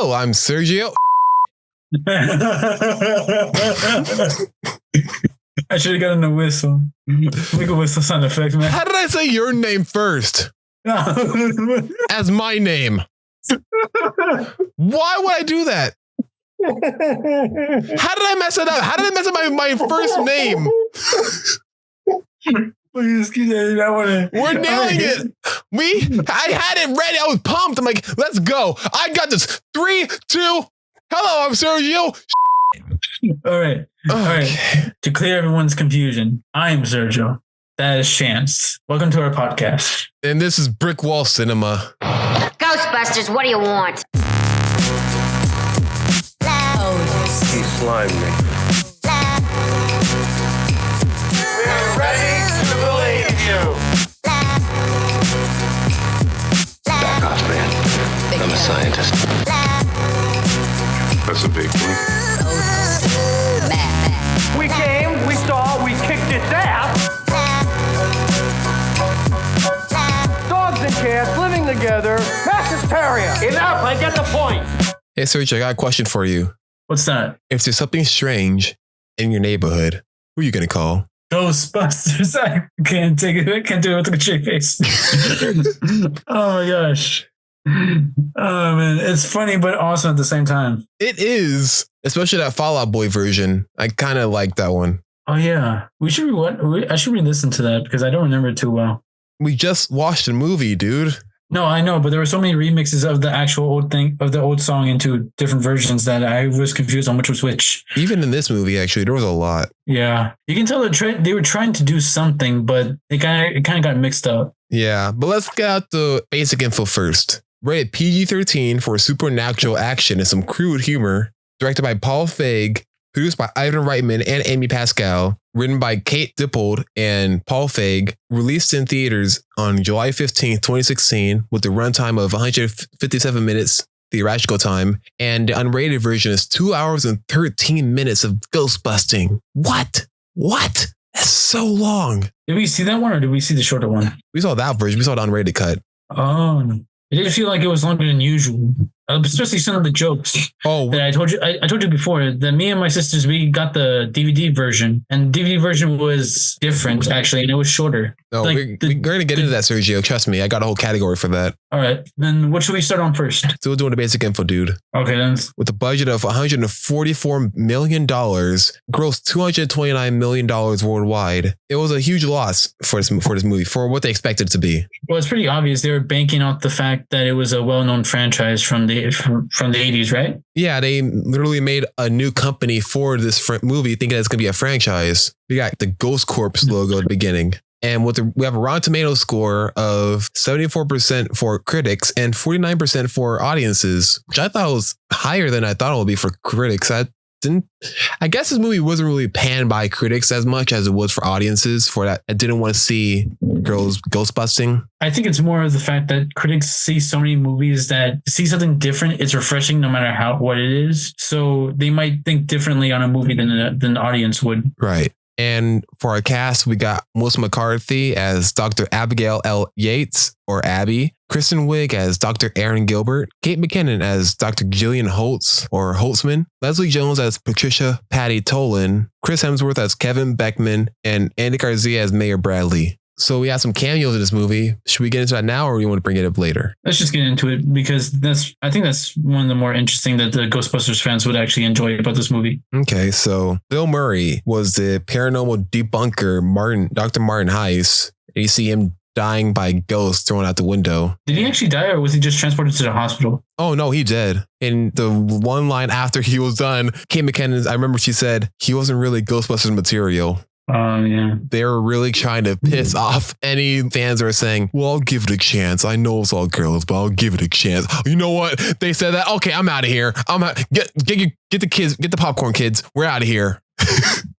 Hello, I'm Sergio. I should have gotten a whistle. Like a whistle sound effect, man. How did I say your name first? As my name. Why would I do that? How did I mess it up? How did I mess up my first name? Please, we're nailing it. I had it ready. I was pumped. I'm like, let's go. I got this. 3, 2. Hello, I'm Sergio. All right. All right. To clear everyone's confusion, I am Sergio. That is Chance. Welcome to our podcast. And this is Brick Wall Cinema. Ghostbusters, what do you want? He slimed me. We're ready to believe you. Back off, man. I'm a scientist. That's a big thing. We came, we saw, we kicked its ass. Dogs and cats living together, mass hysteria. Enough, I get the point. Hey, Sergio, I got a question for you. What's that? If there's something strange in your neighborhood, who are you going to call? Ghostbusters. I can't take it. I can't do it with a straight face. Oh my gosh. Oh man, it's funny but awesome at the same time. It is, especially that Fall Out Boy version. I kind of like that one. Oh yeah, I should re-listen to that because I don't remember it too well. We just watched a movie, dude. No, I know, but there were so many remixes of the actual old thing of the old song into different versions that I was confused on which was which. Even in this movie, actually, there was a lot. Yeah, you can tell they were trying to do something, but it kind of got mixed up. Yeah, but let's get out the basic info first. Rated PG-13 for supernatural action and some crude humor. Directed by Paul Feig. Produced by Ivan Reitman and Amy Pascal. Written by Kate Dippold and Paul Feig. Released in theaters on July 15th, 2016 with a runtime of 157 minutes theatrical time. And the unrated version is 2 hours and 13 minutes of ghost busting. What? That's so long. Did we see that one or did we see the shorter one? We saw that version. We saw the unrated cut. Oh, it didn't feel like it was longer than usual. Especially some of the jokes. Oh, that I told you before that me and my sisters, we got the DVD version, and the DVD version was different actually, and it was shorter. No, we're going to get into that, Sergio. Trust me, I got a whole category for that. All right, then what should we start on first? Still doing the basic info, dude. Okay, then. With a budget of $144 million, grossed $229 million worldwide. It was a huge loss for this movie, for what they expected it to be. Well, it's pretty obvious they were banking off the fact that it was a well-known franchise from the 80s, right? Yeah, they literally made a new company for this movie, thinking it's going to be a franchise. We got the Ghost Corps logo at the beginning. And we have a Rotten Tomatoes score of 74% for critics and 49% for audiences, which I thought was higher than I thought it would be for critics. I guess this movie wasn't really panned by critics as much as it was for audiences for that. I didn't want to see girls ghost busting. I think it's more of the fact that critics see so many movies that see something different. It's refreshing no matter what it is. So they might think differently on a movie than the audience would. Right. And for our cast, we got Melissa McCarthy as Dr. Abigail L. Yates, or Abby. Kristen Wiig as Dr. Erin Gilbert. Kate McKinnon as Dr. Jillian Holtzmann. Leslie Jones as Patricia Patty Tolan. Chris Hemsworth as Kevin Beckman. And Andy Garcia as Mayor Bradley. So we have some cameos in this movie. Should we get into that now or do you want to bring it up later? Let's just get into it because I think that's one of the more interesting that the Ghostbusters fans would actually enjoy about this movie. Okay, so Bill Murray was the paranormal debunker Dr. Martin Heiss. You see him dying by ghosts thrown out the window. Did he actually die or was he just transported to the hospital? Oh, no, he did. In the one line after he was done, Kate McKinnon, I remember she said he wasn't really Ghostbusters material. Yeah. They were really trying to piss off any fans that are saying, well, I'll give it a chance. I know it's all girls, but I'll give it a chance. You know what? They said that. Okay, I'm out of here. Get the kids, get the popcorn kids. We're out of here.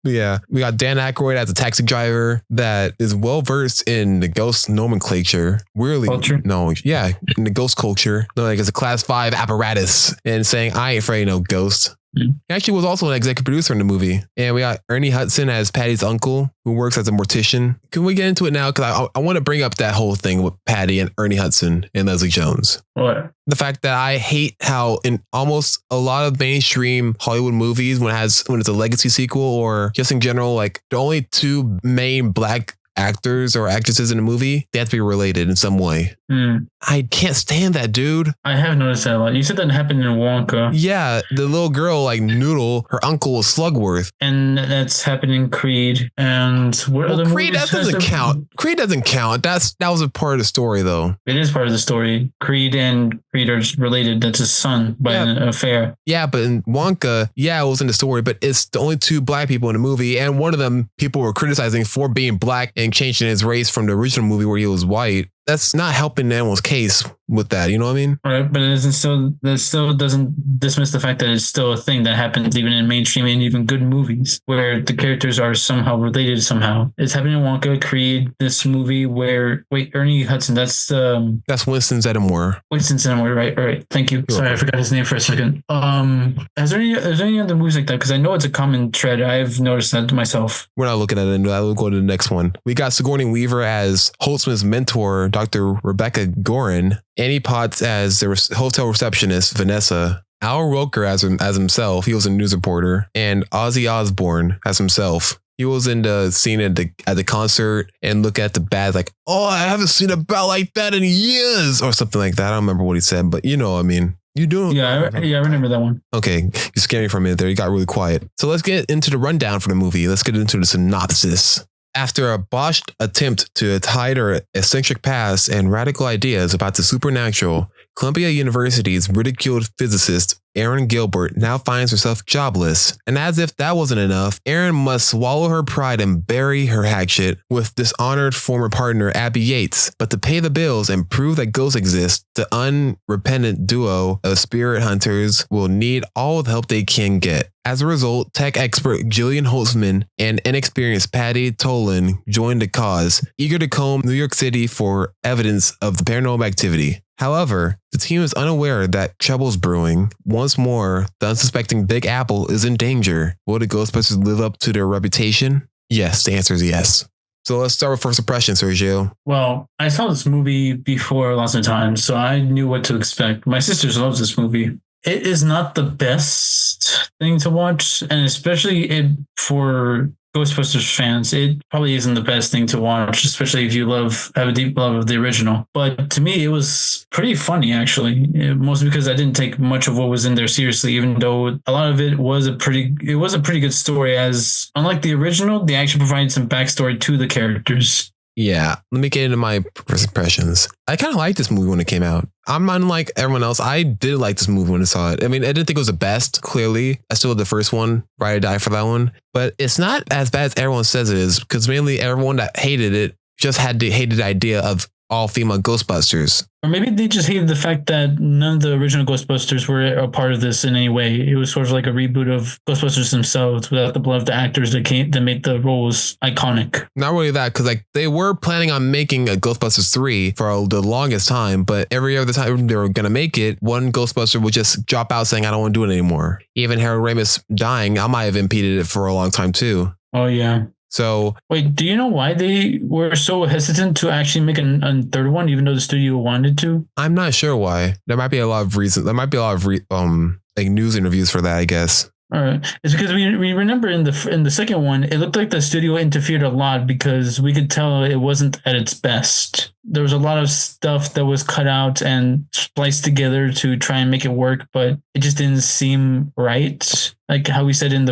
Yeah. We got Dan Aykroyd as a taxi driver that is well versed in the ghost nomenclature. Culture? No, yeah, in the ghost culture. No, like it's a class 5 apparatus and saying, I ain't afraid of no ghost. He actually was also an executive producer in the movie. And we got Ernie Hudson as Patty's uncle, who works as a mortician. Can we get into it now? Because I want to bring up that whole thing with Patty and Ernie Hudson and Leslie Jones. What? The fact that I hate how in almost a lot of mainstream Hollywood movies, when it's a legacy sequel or just in general, like the only two main black actors or actresses in the movie, they have to be related in some way. I can't stand that, dude. I have noticed that a lot. You said that happened in Wonka. Yeah, the little girl, like Noodle, her uncle was Slugworth. And that's happened in Creed. And what other Creed, movies? that doesn't count. Creed doesn't count. That was a part of the story, though. It is part of the story. Creed and Creed are related. That's his son by an affair. Yeah, but in Wonka, it was in the story, but it's the only two black people in the movie. And one of them, people were criticizing for being black and changing his race from the original movie where he was white. That's not helping anyone's case with that. You know what I mean? Right, but that still doesn't dismiss the fact that it's still a thing that happens even in mainstream and even good movies where the characters are somehow related somehow. It's happening in Wonka, Creed, this movie where Ernie Hudson. That's Winston Zeddemore. Winston Zeddemore, right. Thank you. Sorry, I forgot his name for a second. Is there any other movies like that? Because I know it's a common thread. I've noticed that myself. We're not looking at it. We'll go to the next one. We got Sigourney Weaver as Holtzmann's mentor, Dr. Rebecca Gorin. Annie Potts as the hotel receptionist, Vanessa. Al Roker as himself. He was a news reporter. And Ozzy Osbourne as himself. He was in the scene at the concert and look at the badge like, oh, I haven't seen a bat like that in years or something like that. I don't remember what he said, but you know what I mean. You do? Yeah, I remember that one. Okay, you scared me for a minute there. You got really quiet. So let's get into the rundown for the movie. Let's get into the synopsis. After a botched attempt to hide her eccentric past and radical ideas about the supernatural, Columbia University's ridiculed physicist Erin Gilbert now finds herself jobless. And as if that wasn't enough, Erin must swallow her pride and bury her hatchet with dishonored former partner Abby Yates. But to pay the bills and prove that ghosts exist, the unrepentant duo of spirit hunters will need all the help they can get. As a result, tech expert Jillian Holtzmann and inexperienced Patty Tolan join the cause, eager to comb New York City for evidence of the paranormal activity. However, the team is unaware that trouble's brewing. Once more, the unsuspecting Big Apple is in danger. Will the Ghostbusters live up to their reputation? Yes, the answer is yes. So let's start with first impression, Sergio. Well, I saw this movie before lots of times, so I knew what to expect. My sisters love this movie. It is not the best thing to watch, and especially for Ghostbusters fans, it probably isn't the best thing to watch, especially if you have a deep love of the original. But to me, it was pretty funny, actually, mostly because I didn't take much of what was in there seriously, even though a lot of it was a pretty good story. As unlike the original, they actually provided some backstory to the characters. Yeah, let me get into my first impressions. I kind of liked this movie when it came out. I'm unlike everyone else. I did like this movie when I saw it. I mean, I didn't think it was the best, clearly. I still had the first one, ride or die for that one. But it's not as bad as everyone says it is, because mainly everyone that hated it just hated the idea of all-female Ghostbusters. Or maybe they just hated the fact that none of the original Ghostbusters were a part of this in any way. It was sort of like a reboot of Ghostbusters themselves without the blood of the actors that made the roles iconic. Not really that, because they were planning on making a Ghostbusters 3 for the longest time, but every other time they were going to make it, one Ghostbuster would just drop out saying, I don't want to do it anymore. Even Harold Ramis dying, I might have impeded it for a long time too. Oh, yeah. So wait, do you know why they were so hesitant to actually make a third one, even though the studio wanted to? I'm not sure why. There might be a lot of reasons. There might be a lot of like news interviews for that, I guess. All right, it's because we remember in the second one, it looked like the studio interfered a lot because we could tell it wasn't at its best. There was a lot of stuff that was cut out and spliced together to try and make it work, but it just didn't seem right. Like how we said in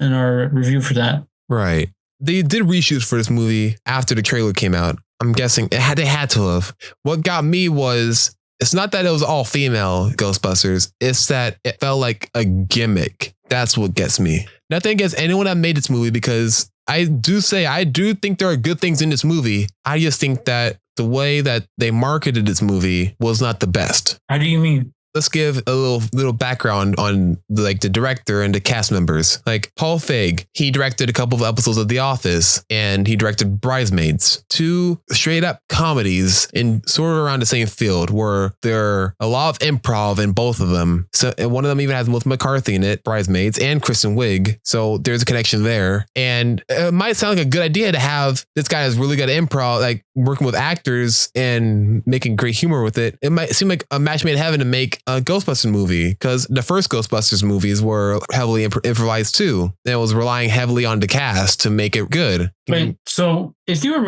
our review for that. Right. They did reshoots for this movie after the trailer came out. I'm guessing they had to have. What got me was, it's not that it was all female Ghostbusters. It's that it felt like a gimmick. That's what gets me. Nothing against anyone that made this movie, because I do think there are good things in this movie. I just think that the way that they marketed this movie was not the best. How do you mean? let's give a little background on the director and the cast members. Like Paul Feig, he directed a couple of episodes of The Office, and he directed Bridesmaids, two straight up comedies in sort of around the same field where there are a lot of improv in both of them. So and one of them even has Melissa McCarthy in it, Bridesmaids, and Kristen Wiig. So there's a connection there. And it might sound like a good idea to have this guy who's really good at improv, like working with actors and making great humor with it. It might seem like a match made in heaven to make a Ghostbusters movie, because the first Ghostbusters movies were heavily improvised too. And it was relying heavily on the cast to make it good. Right. So if you were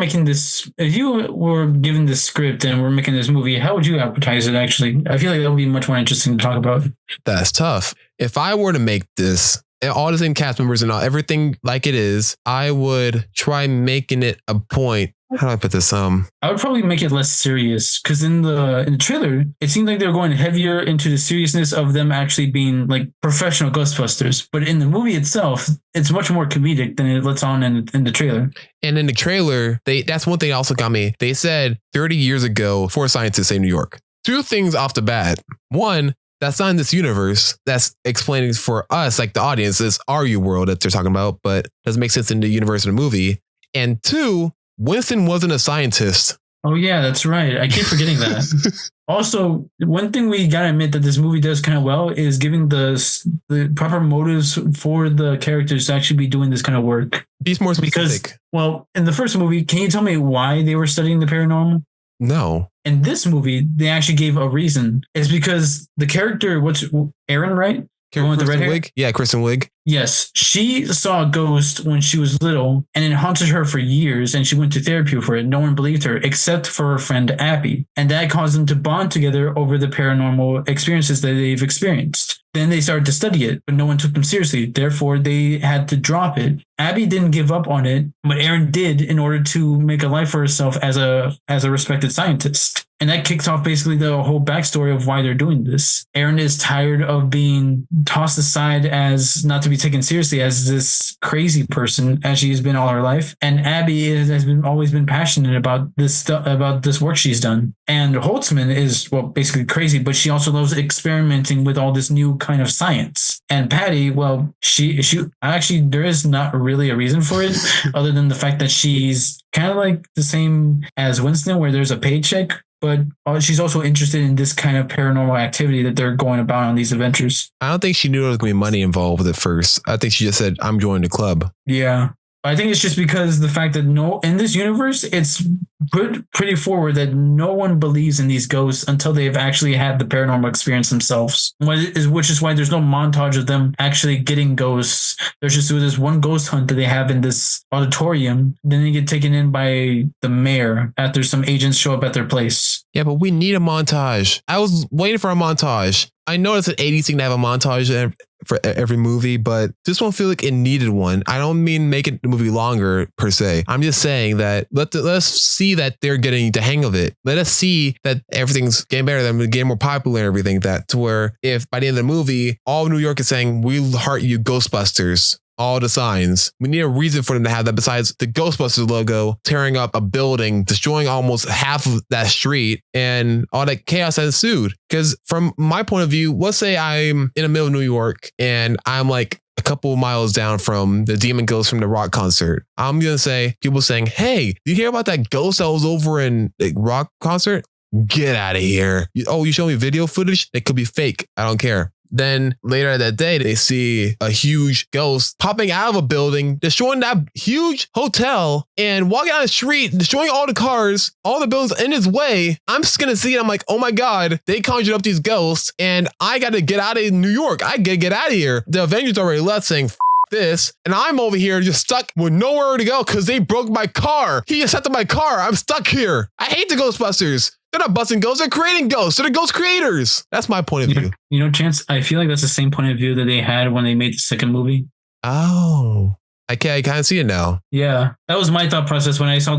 given this script and we're making this movie, how would you advertise it actually? I feel like that would be much more interesting to talk about. That's tough. If I were to make this, and all the same cast members and everything like it is, I would try making it a point. How do I put this? I would probably make it less serious, because in the trailer, it seemed like they were going heavier into the seriousness of them actually being like professional Ghostbusters. But in the movie itself, it's much more comedic than it lets on in the trailer. And in the trailer, that's one thing that also got me. They said 30 years ago, 4 scientists say New York. 2 things off the bat. One, that's not in this universe. That's explaining for us, like the audience, this our you world that they're talking about, but doesn't make sense in the universe of the movie. And 2, Winston wasn't a scientist. Oh yeah, that's right. I keep forgetting that. Also, one thing we gotta admit that this movie does kind of well is giving the proper motives for the characters to actually be doing this kind of work. Be more specific. Because, well, in the first movie, can you tell me why they were studying the paranormal? No. In this movie, they actually gave a reason. It's because the character, Erin, right? With the red hair? Yeah, Kristen Wiig. Yes, she saw a ghost when she was little, and it haunted her for years, and she went to therapy for it. No one believed her except for her friend Abby, and that caused them to bond together over the paranormal experiences that they've experienced. Then they started to study it, but no one took them seriously. Therefore, they had to drop it. Abby didn't give up on it, but Erin did in order to make a life for herself as a respected scientist. And that kicks off basically the whole backstory of why they're doing this. Erin is tired of being tossed aside as not to be taken seriously as this crazy person as she's been all her life. And Abby has always been passionate about this stuff, about this work she's done. And Holtzmann is, well, basically crazy, but she also loves experimenting with all this new kind of science. And Patty, well, she actually, there is not really a reason for it other than the fact that she's kind of like the same as Winston, where there's a paycheck. But she's also interested in this kind of paranormal activity that they're going about on these adventures. I don't think she knew there was going to be money involved with it first. I think she just said, I'm joining the club. Yeah. I think it's just because the fact that in this universe, it's put pretty forward that no one believes in these ghosts until they've actually had the paranormal experience themselves, which is why there's no montage of them actually getting ghosts. There's just this one ghost hunt that they have in this auditorium. Then they get taken in by the mayor after some agents show up at their place. Yeah, but we need a montage. I was waiting for a montage. I know it's an 80s thing to have a montage for every movie, but this one feel like it needed one. I don't mean making the movie longer per se. I'm just saying that let's see that they're getting the hang of it. Let us see that everything's getting better, them getting more popular and everything. That to where if by the end of the movie, all of New York is saying, "We heart you, Ghostbusters." All the signs. We need a reason for them to have that besides the Ghostbusters logo tearing up a building, destroying almost half of that street, and all that chaos that ensued. Because from my point of view, let's say I'm in the middle of New York and I'm like a couple of miles down from the Demon Ghost from the rock concert. I'm going to say, people saying, hey, you hear about that ghost that was over in the rock concert? Get out of here. You show me video footage? It could be fake. I don't care. Then later that day, they see a huge ghost popping out of a building, destroying that huge hotel and walking down the street, destroying all the cars, all the buildings in his way. I'm just going to see it. I'm like, oh my God, they conjured up these ghosts and I got to get out of New York. I got to get out of here. The Avengers already left saying, this, and I'm over here just stuck with nowhere to go because they broke my car. He just set my car. I'm stuck here. I hate the Ghostbusters. They're not busting ghosts. They're creating ghosts. They're the ghost creators. That's my point of view. You know, Chance, I feel like that's the same point of view that they had when they made the second movie. Oh, I kind of see it now. Yeah, that was my thought process when we saw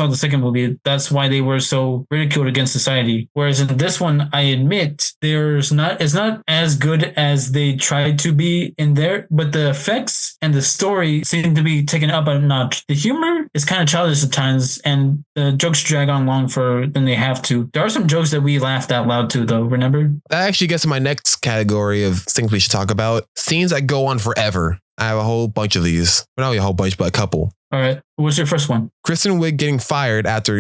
the second movie. That's why they were so ridiculed against society. Whereas in this one, I admit it's not as good as they tried to be in there, but the effects and the story seem to be taken up a notch. The humor is kind of childish at times, and the jokes drag on long than they have to. There are some jokes that we laughed out loud to, though. Remember? That actually gets to my next category of things we should talk about. Scenes that go on forever. I have a whole bunch of these. Well, not really a whole bunch, but a couple. All right. What's your first one? Kristen Wiig getting fired after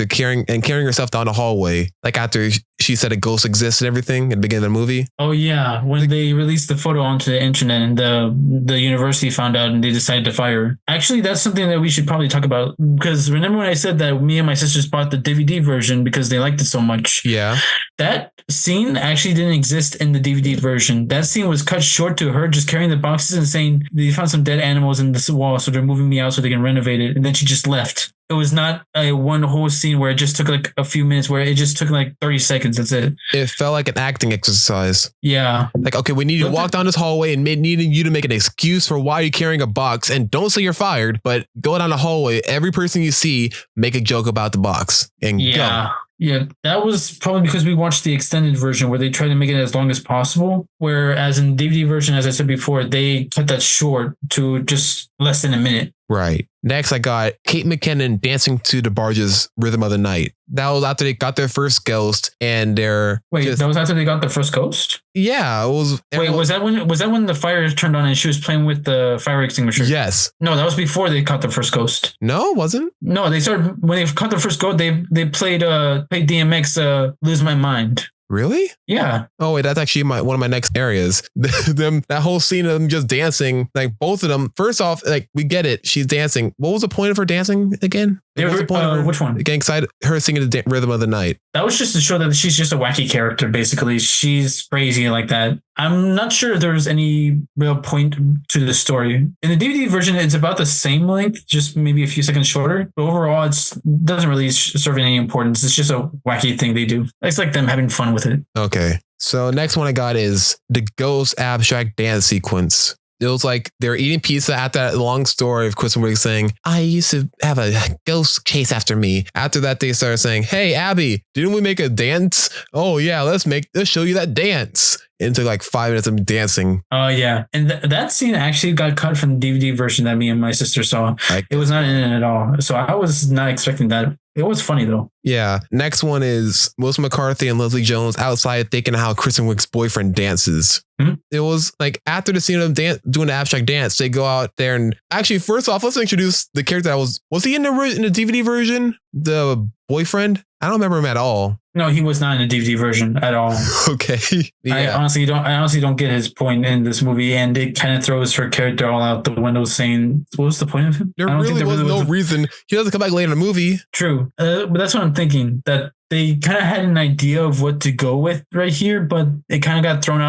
carrying herself down the hallway, like after she said a ghost exists and everything at the beginning of the movie. Oh yeah, when they released the photo onto the internet and the university found out and they decided to fire her. Actually, that's something that we should probably talk about, because remember when I said that me and my sisters bought the DVD version because they liked it so much? Yeah. That scene actually didn't exist in the DVD version. That scene was cut short to her just carrying the boxes and saying they found some dead animals in this wall, so they're moving me out so they can renovate it, and then she just left. It was not a one whole scene where it just took like a few minutes, where it just took like 30 seconds. That's it. It felt like an acting exercise. Yeah. Like, okay, we need you to walk down this hallway and needing you to make an excuse for why you're carrying a box, and don't say you're fired, but go down the hallway. Every person you see, make a joke about the box and go. Yeah, that was probably because we watched the extended version where they tried to make it as long as possible. Whereas in DVD version, as I said before, they cut that short to just less than a minute. Right. Next, I got Kate McKinnon dancing to the Barges' Rhythm of the Night. That was after they got their first ghost, and they're that was after they got their first ghost? Yeah, it was. Wait, was that when the fire turned on and she was playing with the fire extinguisher? Yes. No, that was before they caught the first ghost. No, it wasn't. No, they started when they caught the first ghost. They played DMX Lose My Mind. Really? Yeah. Oh wait, that's actually one of my next areas. That whole scene of them just dancing, like both of them. First off, like we get it, she's dancing. What was the point of her dancing again? What was the point of her which one? Getting excited, her singing the Rhythm of the Night. That was just to show that she's just a wacky character. Basically, she's crazy like that. I'm not sure if there's any real point to the story. In the DVD version, it's about the same length, just maybe a few seconds shorter. But overall, it doesn't really serve any importance. It's just a wacky thing they do. It's like them having fun with it. Okay. So next one I got is the ghost abstract dance sequence. It was like they were eating pizza after that long story of Kristen Wiig saying, I used to have a ghost chase after me. After that, they started saying, hey, Abby, didn't we make a dance? Oh, yeah, let's show you that dance. It took like 5 minutes of dancing. Oh, yeah. And that scene actually got cut from the DVD version that me and my sister saw. It was not in it at all. So I was not expecting that. It was funny, though. Yeah. Next one is Melissa McCarthy and Leslie Jones outside thinking how Kristen Wiig's boyfriend dances. Mm-hmm. It was like after the scene of them doing the abstract dance, they go out there and actually, first off, let's introduce the character that was he in the DVD version? The boyfriend? I don't remember him at all. No, he was not in the DVD version at all. Okay. Yeah. I honestly don't get his point in this movie, and it kind of throws her character all out the window, saying, what was the point of him? There really was no reason. He doesn't come back later in the movie. True. But that's what I'm thinking, that they kind of had an idea of what to go with right here, but it kind of got thrown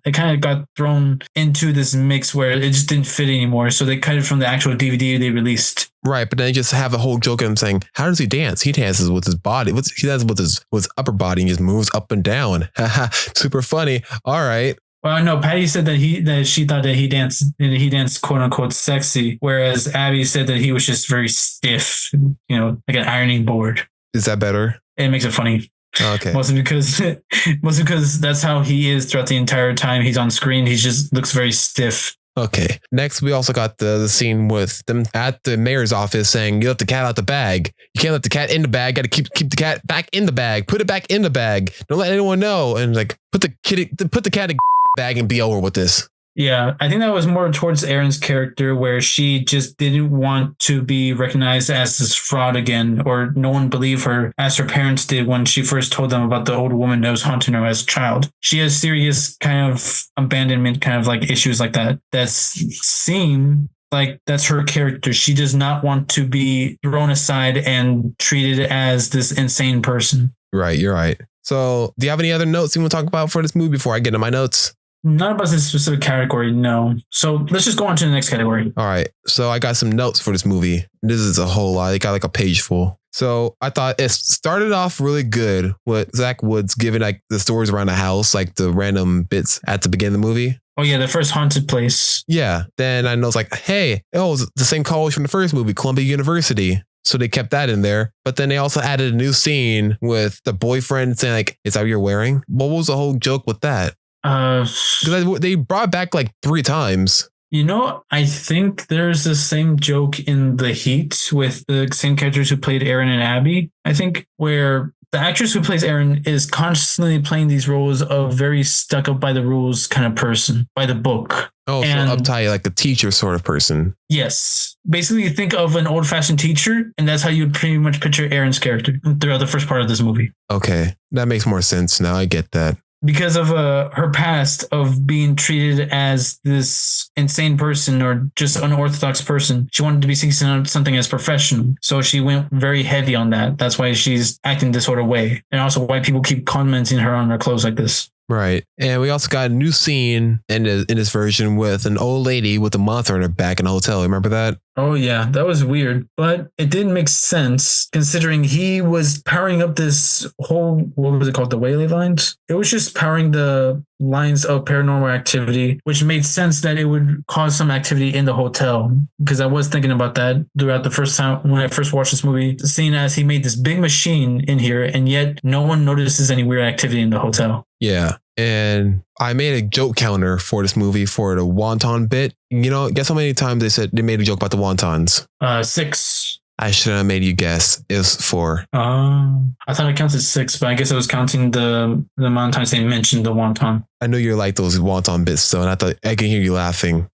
it kind of got thrown into this mix where it just didn't fit anymore. So they cut it from the actual DVD they released. Right, but then they just have a whole joke of him saying, how does he dance? He dances with his body. He dances with his upper body and just moves up and down. Super funny. All right. Well, no, Patty said that she thought that he danced quote unquote sexy, whereas Abby said that he was just very stiff, like an ironing board. Is that better? It makes it funny. Okay. Mostly because that's how he is throughout the entire time he's on screen. He just looks very stiff. Okay. Next, we also got the scene with them at the mayor's office saying, you let the cat out the bag. You can't let the cat in the bag. Got to keep the cat back in the bag. Put it back in the bag. Don't let anyone know. And like, put the cat in the bag and be over with this. Yeah, I think that was more towards Erin's character, where she just didn't want to be recognized as this fraud again, or no one believed her as her parents did when she first told them about the old woman that was haunting her as a child. She has serious kind of abandonment, kind of like issues like that seem like that's her character. She does not want to be thrown aside and treated as this insane person. Right, you're right. So do you have any other notes you want to talk about for this movie before I get into my notes? Not about this specific category, no. So let's just go on to the next category. All right. So I got some notes for this movie. This is a whole lot. I got like a page full. So I thought it started off really good with Zach Woods giving like the stories around the house, like the random bits at the beginning of the movie. Oh yeah, the first haunted place. Yeah. Then I know it's like, hey, it's the same college from the first movie, Columbia University. So they kept that in there. But then they also added a new scene with the boyfriend saying like, is that what you're wearing? What was the whole joke with that? Because they brought it back like 3 times. You know, I think there's the same joke in The Heat with the same characters who played Erin and Abby, I think, where the actress who plays Erin is constantly playing these roles of very stuck up by the rules kind of person, by the book. Oh, and so uptight, like a teacher sort of person. Yes. Basically, think of an old-fashioned teacher, and that's how you would pretty much picture Erin's character throughout the first part of this movie. Okay, that makes more sense now. I get that. Because of her past of being treated as this insane person or just unorthodox person, she wanted to be seen as something as professional. So she went very heavy on that. That's why she's acting this sort of way. And also why people keep commenting her on her clothes like this. Right. And we also got a new scene in this version with an old lady with a monster in her back in a hotel. Remember that? Oh, yeah. That was weird. But it didn't make sense considering he was powering up this whole, what was it called? The Whaley lines? It was just powering the lines of paranormal activity, which made sense that it would cause some activity in the hotel. Because I was thinking about that throughout the first time when I first watched this movie, seeing as he made this big machine in here and yet no one notices any weird activity in the hotel. Yeah. And I made a joke counter for this movie for the wonton bit. You know, guess how many times they said they made a joke about the wontons? 6. I should have made you guess. It was 4. I thought it counted 6, but I guess I was counting the amount of times they mentioned the wonton. I know you're like those wonton bits, so and I thought I can hear you laughing.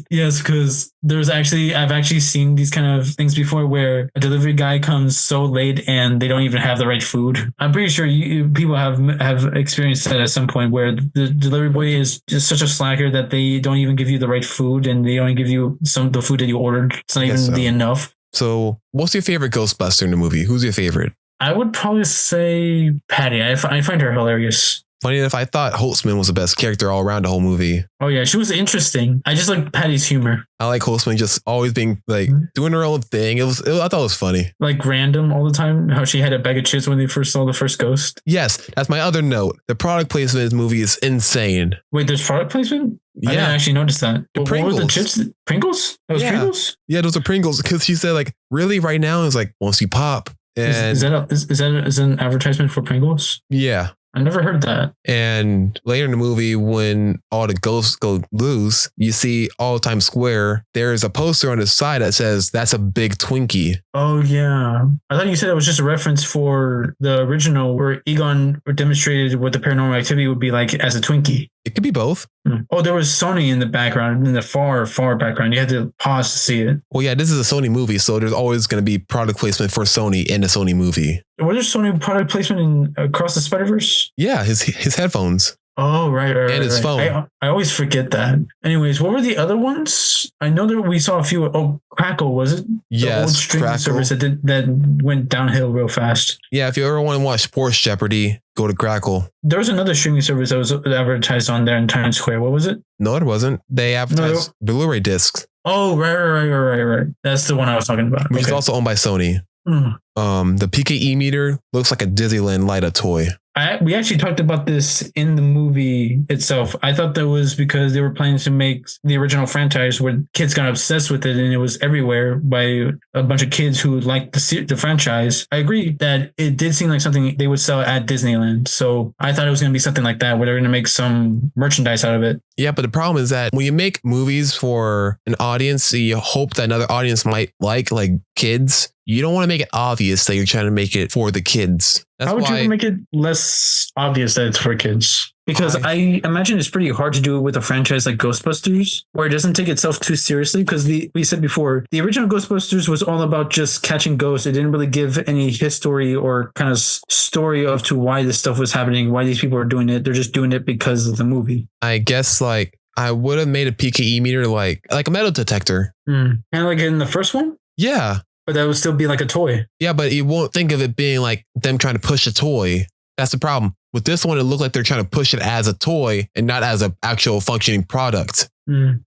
Yes, because I've actually seen these kind of things before where a delivery guy comes so late and they don't even have the right food. I'm pretty sure people have experienced that at some point where the delivery boy is just such a slacker that they don't even give you the right food and they only give you some of the food that you ordered. It's not even the enough. So what's your favorite Ghostbuster in the movie? Who's your favorite? I would probably say Patty. I find her hilarious. Funny enough, I thought Holtzmann was the best character all around the whole movie. Oh yeah, she was interesting. I just like Patty's humor. I like Holtzmann just always being like doing her own thing. I thought it was funny. Like random all the time. How she had a bag of chips when they first saw the first ghost. Yes, that's my other note. The product placement in this movie is insane. Wait, there's product placement? Yeah. I didn't actually notice that. What were the chips? Pringles? That was Pringles? Yeah, those are Pringles. Because she said like, really right now? It's like, once you pop. And is that an advertisement for Pringles? Yeah. I never heard that. And later in the movie, when all the ghosts go loose, you see all Times Square. There's a poster on the side that says, that's a big Twinkie. Oh, yeah. I thought you said it was just a reference for the original where Egon demonstrated what the paranormal activity would be like as a Twinkie. It could be both. Oh, there was Sony in the background, in the far, far background. You had to pause to see it. Well, yeah, this is a Sony movie, so there's always going to be product placement for Sony in a Sony movie. Was there Sony product placement in Across the Spider-Verse? Yeah, his headphones. Oh, right. And his phone. I always forget that. Anyways, what were the other ones? I know that we saw a few. Oh, Crackle, was it? Yes, the old streaming service that went downhill real fast. Yeah, if you ever want to watch Sports Jeopardy, go to Crackle. There was another streaming service that was advertised on there in Times Square. What was it? No, it wasn't. They advertised Blu-ray discs. Oh, right. That's the one I was talking about. Which is also owned by Sony. The PKE meter looks like a Disneyland light-up toy. We actually talked about this in the movie itself. I thought that was because they were planning to make the original franchise where kids got obsessed with it and it was everywhere by a bunch of kids who liked the franchise. I agree that it did seem like something they would sell at Disneyland. So I thought it was going to be something like that where they're going to make some merchandise out of it. Yeah, but the problem is that when you make movies for an audience, you hope that another audience might like kids. You don't want to make it obvious that you're trying to make it for the kids. How would you make it less obvious that it's for kids? Because I imagine it's pretty hard to do it with a franchise like Ghostbusters, where it doesn't take itself too seriously. Because we said before, the original Ghostbusters was all about just catching ghosts. It didn't really give any history or kind of story of to why this stuff was happening, why these people are doing it. They're just doing it because of the movie. I guess I would have made a PKE meter like a metal detector. Kind of like in the first one? Yeah. But that would still be like a toy. Yeah, but you won't think of it being like them trying to push a toy. That's the problem. With this one, it looked like they're trying to push it as a toy and not as an actual functioning product.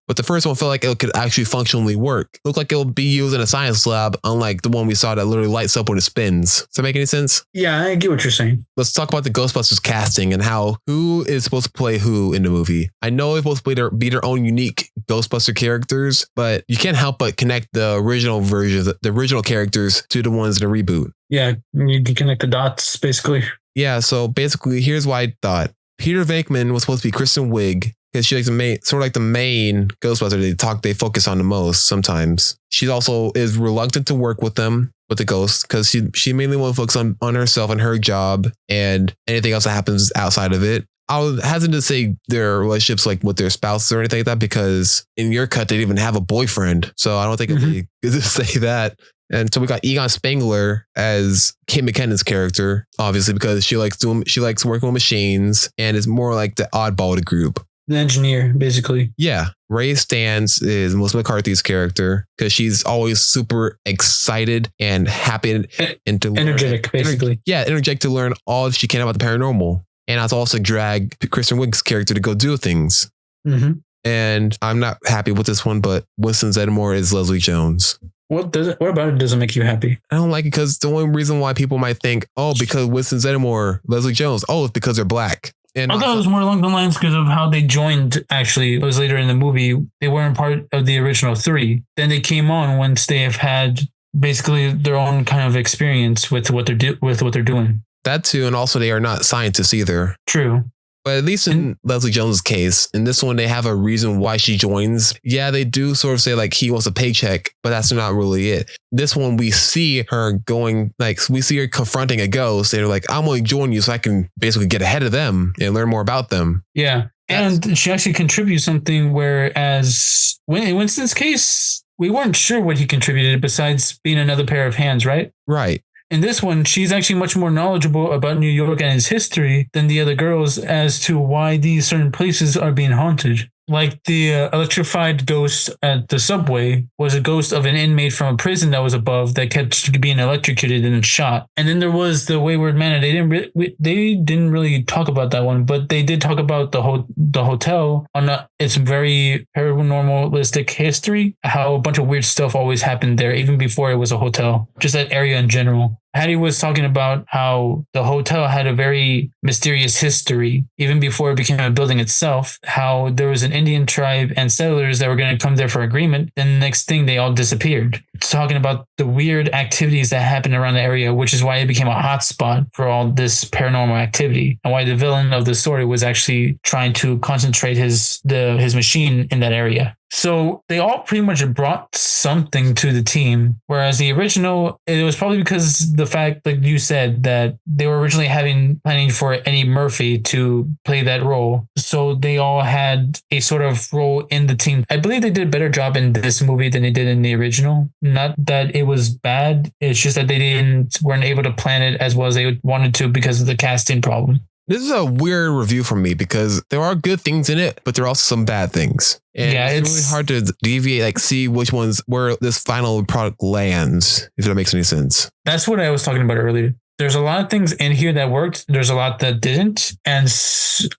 But the first one felt like it could actually functionally work. Looked like it would be used in a science lab, unlike the one we saw that literally lights up when it spins. Does that make any sense? Yeah, I get what you're saying. Let's talk about the Ghostbusters casting and who is supposed to play who in the movie. I know it's supposed to be their own unique Ghostbuster characters, but you can't help but connect the original versions, the original characters, to the ones in the reboot. Yeah, you can connect the dots, basically. Yeah, so basically, here's what I thought. Peter Venkman was supposed to be Kristen Wiig, because she's like the main Ghostbuster they focus on the most sometimes. She also is reluctant to work with them, with the ghosts, because she mainly wants to focus on herself and her job and anything else that happens outside of it. I was hesitant to say their relationships like with their spouses or anything like that, because in your cut, they didn't even have a boyfriend. So I don't think it'd be good to say that. And so we got Egon Spengler as Kate McKinnon's character, obviously, because she likes working with machines and is more like the oddball of the group. The engineer, basically. Yeah. Ray Stantz is Melissa McCarthy's character, because she's always super excited and happy and energetic, basically. Energetic to learn all she can about the paranormal. And I also drag Kristen Wiig's character to go do things. Mm-hmm. And I'm not happy with this one, but Winston Zeddemore is Leslie Jones. What about it doesn't make you happy? I don't like it because the only reason why people might think, oh, because Winston Zeddemore, Leslie Jones, oh, it's because they're black. And I thought it was more along the lines because of how they joined. Actually, it was later in the movie. They weren't part of the original three. Then they came on once they have had basically their own kind of experience with what they're doing. That too, and also they are not scientists either. True. But at least in Leslie Jones' case, in this one, they have a reason why she joins. Yeah, they do sort of say like he wants a paycheck, but that's not really it. This one, we see her confronting a ghost. They're like, I'm going to join you so I can basically get ahead of them and learn more about them. Yeah. And she actually contributes something, whereas in Winston's case, we weren't sure what he contributed besides being another pair of hands, right? Right. In this one, she's actually much more knowledgeable about New York and its history than the other girls as to why these certain places are being haunted. Like the electrified ghost at the subway was a ghost of an inmate from a prison that was above that kept being electrocuted and shot. And then there was the Wayward Manor. They didn't really talk about that one, but they did talk about the hotel on its very paranormalistic history, how a bunch of weird stuff always happened there, even before it was a hotel, just that area in general. Patty was talking about how the hotel had a very mysterious history, even before it became a building itself, how there was an Indian tribe and settlers that were going to come there for agreement. Then the next thing, they all disappeared. It's talking about the weird activities that happened around the area, which is why it became a hotspot for all this paranormal activity, and why the villain of the story was actually trying to concentrate his machine in that area. So they all pretty much brought something to the team, whereas the original, it was probably because the fact, like you said, that they were originally planning for Eddie Murphy to play that role. So they all had a sort of role in the team. I believe they did a better job in this movie than they did in the original. Not that it was bad. It's just that they weren't able to plan it as well as they wanted to because of the casting problem. This is a weird review from me because there are good things in it, but there are also some bad things. And yeah, it's really hard to deviate, like see which ones, where this final product lands, if that makes any sense. That's what I was talking about earlier. There's a lot of things in here that worked. There's a lot that didn't. And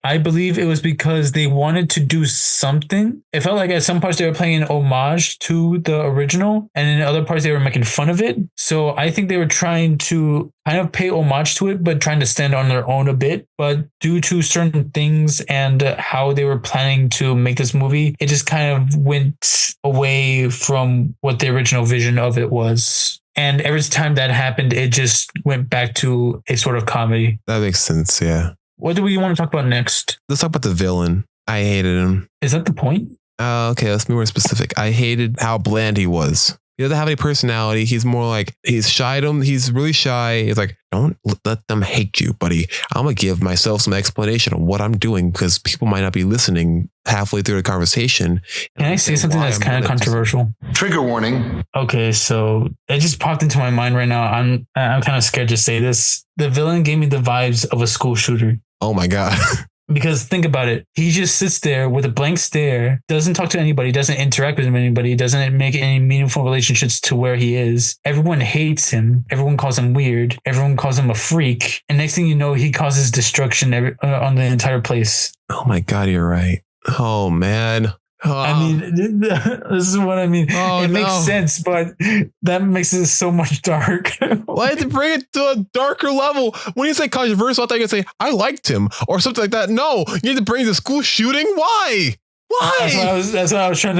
I believe it was because they wanted to do something. It felt like at some parts they were playing an homage to the original, and in other parts they were making fun of it. So I think they were trying to kind of pay homage to it, but trying to stand on their own a bit. But due to certain things and how they were planning to make this movie, it just kind of went away from what the original vision of it was. And every time that happened, it just went back to a sort of comedy. That makes sense, yeah. What do we want to talk about next? Let's talk about the villain. I hated him. Is that the point? Okay, let's be more specific. I hated how bland he was. He doesn't have any personality. He's more like, he's shy. He's really shy. He's like, don't let them hate you, buddy. I'm going to give myself some explanation of what I'm doing because people might not be listening halfway through the conversation. Can I say something that's kind of controversial? Trigger warning. Okay, so it just popped into my mind right now. I'm kind of scared to say this. The villain gave me the vibes of a school shooter. Oh my God. Because think about it. He just sits there with a blank stare, doesn't talk to anybody, doesn't interact with anybody, doesn't make any meaningful relationships to where he is. Everyone hates him. Everyone calls him weird. Everyone calls him a freak. And next thing you know, he causes destruction on the entire place. Oh my God, you're right. Oh man. I mean, this is what I mean. Oh, it makes sense, but that makes it so much dark. Why had to bring it to a darker level? When you say controversial, I thought you could say, I liked him or something like that. No, you need to bring the school shooting. Why? Why? That's why I was trying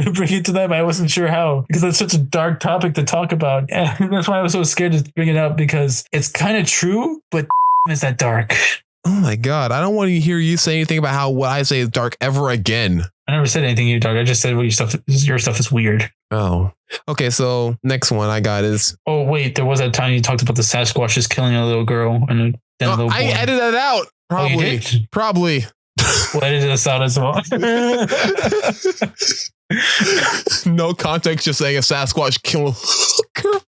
to bring it to that, but I wasn't sure how, because it's such a dark topic to talk about. And that's why I was so scared to bring it up, because it's kind of true, but is that dark? Oh my God. I don't want to hear you say anything about how what I say is dark ever again. I never said anything you dark. I just said your stuff is weird. Oh, okay. So next one I got is. Oh wait, there was that time you talked about the Sasquatches killing a little girl and then a little boy. I edited that out. Probably. Oh, you did? Probably. Well, I edited this out as well. No context, just saying a Sasquatch killing a girl.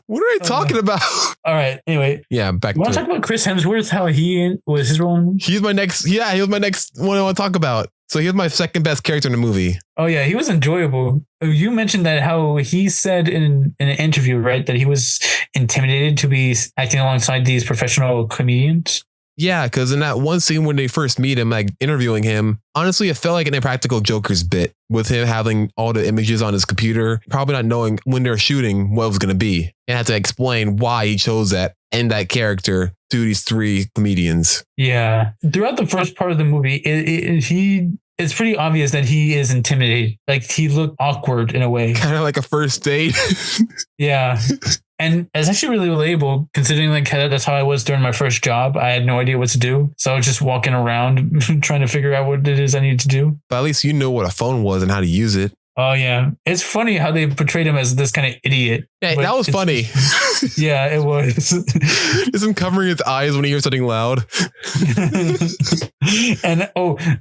What are they talking about? All right. Anyway, yeah, back to want to talk about Chris Hemsworth? How he was his role? He's my next. Yeah, he was my next one I want to talk about. So he was my second best character in the movie. Oh yeah, he was enjoyable. You mentioned that how he said in an interview, right, that he was intimidated to be acting alongside these professional comedians. Yeah, because in that one scene when they first meet him, like interviewing him, honestly, it felt like an Impractical Joker's bit with him having all the images on his computer, probably not knowing when they're shooting what it was going to be, and had to explain why he chose that and that character to these three comedians. Yeah. Throughout the first part of the movie, it's pretty obvious that he is intimidated. Like he looked awkward in a way. Kind of like a first date. Yeah. And it's actually really relatable considering like that's how I was during my first job. I had no idea what to do. So I was just walking around trying to figure out what it is I needed to do. But at least you know what a phone was and how to use it. Oh, yeah. It's funny how they portrayed him as this kind of idiot. Yeah, that was funny. Yeah, it was. Just him covering his eyes when he hears something loud. And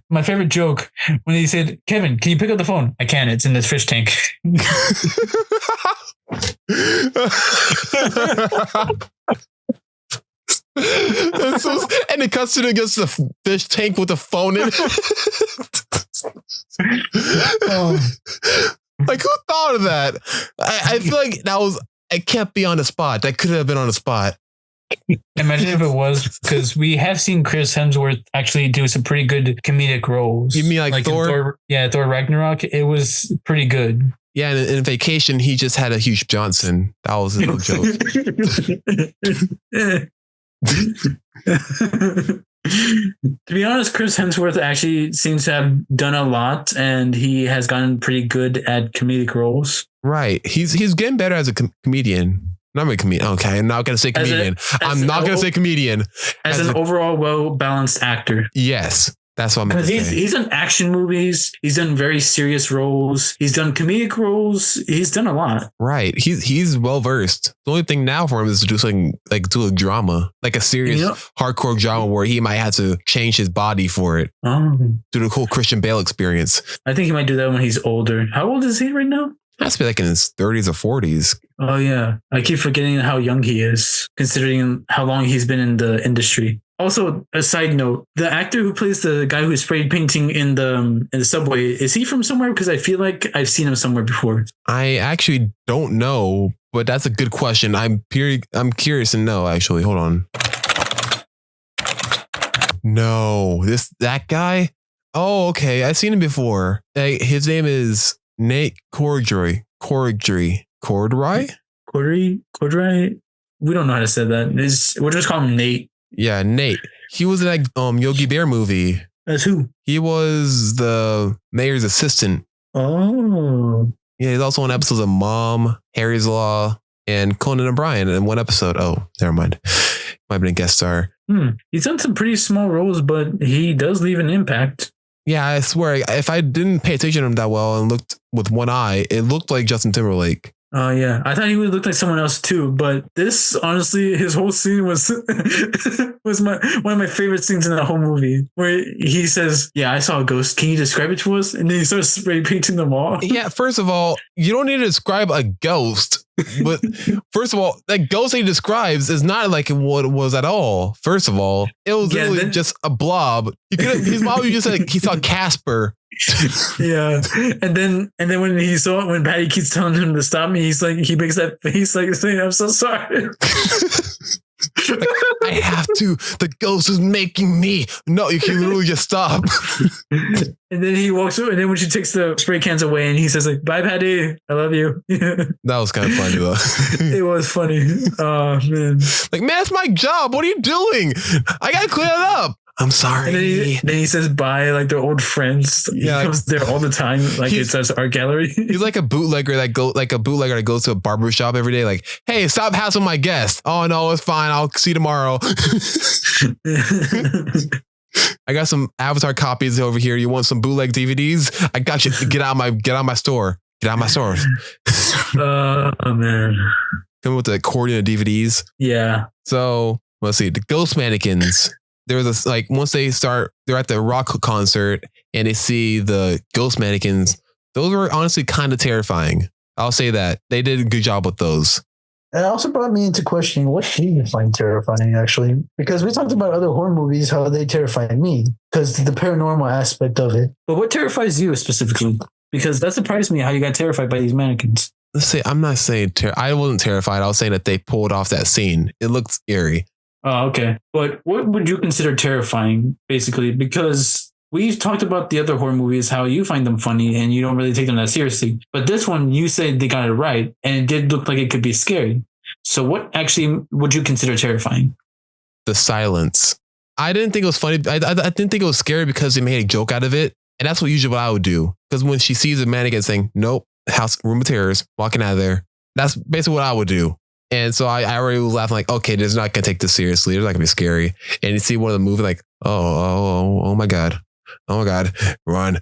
my favorite joke when he said, "Kevin, can you pick up the phone?" "I can. It's in this fish tank." And it cuts to against the fish tank with the phone in it. Like, who thought of that? I feel like that was, it can't be on the spot. That could have been on the spot. Imagine if it was, because we have seen Chris Hemsworth actually do some pretty good comedic roles. You mean like Thor? Thor Ragnarok. It was pretty good. Yeah, and in Vacation, he just had a huge Johnson. That was his little joke. To be honest, Chris Hemsworth actually seems to have done a lot, and he has gotten pretty good at comedic roles. Right. He's getting better as a comedian. Not a comedian. Okay, I'm not going to say comedian. I'm not going to say comedian. As an overall well-balanced actor. Yes. That's what I'm going to say. He's done action movies. He's done very serious roles. He's done comedic roles. He's done a lot. Right. He's well versed. The only thing now for him is to do something like do a drama, like a serious hardcore drama where he might have to change his body for it. Do the whole Christian Bale experience. I think he might do that when he's older. How old is he right now? Has to be like in his 30s or 40s. Oh, yeah. I keep forgetting how young he is, considering how long he's been in the industry. Also, a side note, the actor who plays the guy who's spray painting in the subway, is he from somewhere? Because I feel like I've seen him somewhere before. I actually don't know, but that's a good question. I'm curious to know, actually. Hold on. No, that guy? Oh, okay. I've seen him before. His name is Nate Corddry. Corddry? We don't know how to say that. We'll just call him Nate. Yeah, Nate. He was in that Yogi Bear movie. As who? He was the mayor's assistant. Oh. Yeah, he's also on episodes of Mom, Harry's Law, and Conan O'Brien in one episode. Oh, never mind. Might have been a guest star. He's done some pretty small roles, but he does leave an impact. Yeah, I swear, if I didn't pay attention to him that well and looked with one eye, it looked like Justin Timberlake. Oh, yeah. I thought he would look like someone else too, but this, honestly, his whole scene was one of my favorite scenes in that whole movie, where he says, "Yeah, I saw a ghost. Can you describe it to us?" And then he starts spray painting them all. Yeah, first of all, you don't need to describe a ghost. But first of all, that ghost he describes is not like what it was at all. First of all, it was literally just a blob. His mom just said he saw Casper. Yeah, and then when he saw it, when Patty keeps telling him to stop me, he makes that face like saying, "I'm so sorry." Like, I have to. The ghost is making me. No, you can literally just stop. And then he walks away. And then when she takes the spray cans away and he says like, bye, Patty. I love you. That was kind of funny though. It was funny. Oh, man. Like, man, it's my job. What are you doing? I got to clean it up. I'm sorry. And then he says bye, like they're old friends. Yeah, he comes there all the time, like it says art gallery. He's like a bootlegger that goes to a barber shop every day. Like, hey, stop hassling my guest. Oh no, it's fine. I'll see you tomorrow. I got some Avatar copies over here. You want some bootleg DVDs? I got you. Get out of my store. Get out of my store. Oh man. Coming with the accordion of DVDs. Yeah. So let's see. The ghost mannequins. There was this, like, once they're at the rock concert and they see the ghost mannequins, those were honestly kind of terrifying. I'll say that. They did a good job with those. It also brought me into questioning what do you find terrifying, actually? Because we talked about other horror movies, how they terrify me, because the paranormal aspect of it. But what terrifies you specifically? Because that surprised me how you got terrified by these mannequins. Let's say, I'm not saying, I wasn't terrified. I was saying that they pulled off that scene. It looked eerie. Oh, okay. But what would you consider terrifying, basically? Because we've talked about the other horror movies, how you find them funny and you don't really take them that seriously. But this one, you said they got it right and it did look like it could be scary. So what actually would you consider terrifying? The silence. I didn't think it was funny. I didn't think it was scary because they made a joke out of it. And that's usually what I would do. Because when she sees a mannequin saying, nope, room of terrors, walking out of there, that's basically what I would do. And so I already was laughing like, okay, they're not going to take this seriously. They're not going to be scary. And you see one of the movie like, oh my God. Oh my God. Run.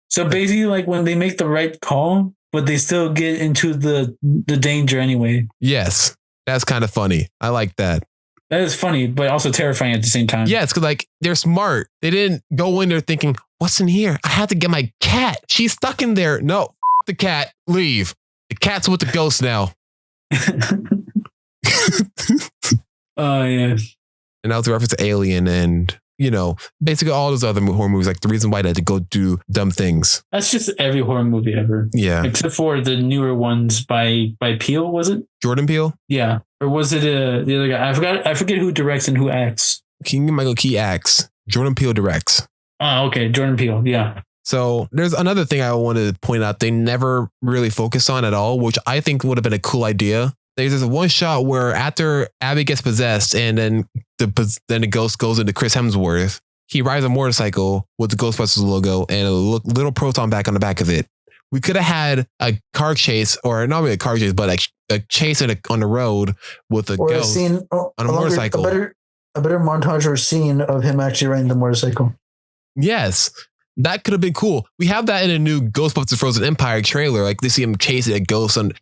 So basically like when they make the right call, but they still get into the danger anyway. Yes. That's kind of funny. I like that. That is funny, but also terrifying at the same time. Yeah, it's because like they're smart. They didn't go in there thinking, what's in here? I have to get my cat. She's stuck in there. No, the cat, leave. The cat's with the ghost now. Oh yeah. And that was a reference to Alien and, you know, basically all those other horror movies, like the reason why they had to go do dumb things. That's just every horror movie ever. Yeah. Except for the newer ones by Peele, was it? Jordan Peele? Yeah. Or was it the other guy? I forget who directs and who acts. Michael Key acts. Jordan Peele directs. Oh, okay. Jordan Peele. Yeah. So there's another thing I wanted to point out they never really focused on at all, which I think would have been a cool idea. There's this one shot where after Abby gets possessed and then the ghost goes into Chris Hemsworth, he rides a motorcycle with the Ghostbusters logo and a little proton back on the back of it. We could have had a car chase, or not really a car chase, but a chase on the road with a ghost scene, on a motorcycle. A better montage or scene of him actually riding the motorcycle. Yes. That could have been cool. We have that in a new Ghostbusters Frozen Empire trailer. Like they see him chasing a ghost and